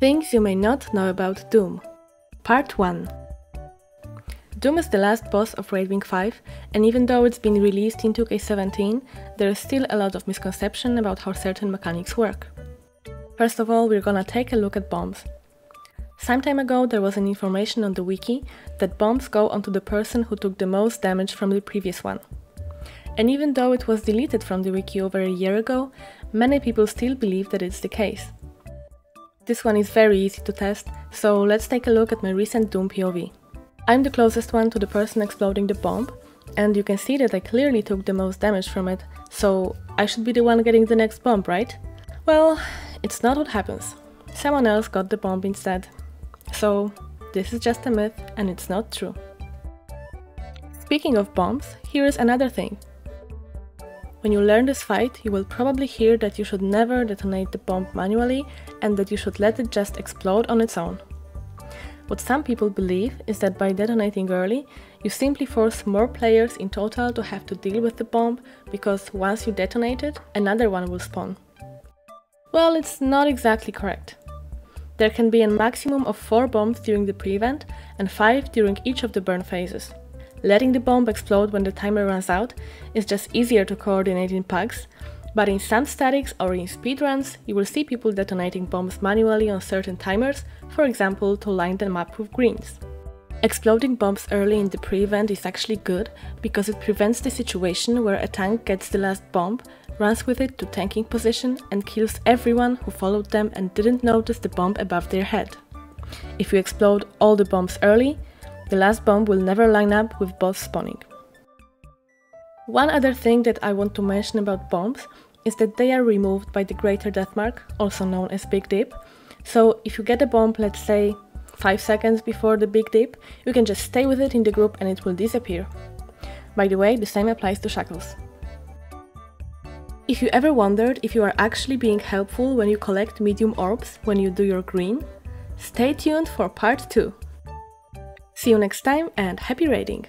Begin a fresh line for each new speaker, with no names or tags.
Things you may not know about Dhuum. Part 1. Dhuum is the last boss of Raid Wing 5, and even though it's been released in 2K17, there is still a lot of misconception about how certain mechanics work. First of all, we're gonna take a look at bombs. Some time ago there was an information on the wiki that bombs go onto the person who took the most damage from the previous one. And even though it was deleted from the wiki over a year ago, many people still believe that it's the case. This one is very easy to test, so let's take a look at my recent Dhuum POV. I'm the closest one to the person exploding the bomb, and you can see that I clearly took the most damage from it, so I should be the one getting the next bomb, right? Well, it's not what happens. Someone else got the bomb instead. So, this is just a myth and it's not true. Speaking of bombs, here is another thing. When you learn this fight, you will probably hear that you should never detonate the bomb manually and that you should let it just explode on its own. What some people believe is that by detonating early, you simply force more players in total to have to deal with the bomb, because once you detonate it, another one will spawn. Well, it's not exactly correct. There can be a maximum of 4 bombs during the pre-event and 5 during each of the burn phases. Letting the bomb explode when the timer runs out is just easier to coordinate in packs, but in some statics or in speedruns you will see people detonating bombs manually on certain timers, for example to line the map with greens. Exploding bombs early in the pre-event is actually good because it prevents the situation where a tank gets the last bomb, runs with it to tanking position and kills everyone who followed them and didn't notice the bomb above their head. If you explode all the bombs early, the last bomb will never line up with boss spawning. One other thing that I want to mention about bombs is that they are removed by the greater death mark, also known as Big Dip. So if you get a bomb, let's say 5 seconds before the Big Dip, you can just stay with it in the group and it will disappear. By the way, the same applies to shackles. If you ever wondered if you are actually being helpful when you collect medium orbs when you do your green, stay tuned for part 2. See you next time and happy raiding!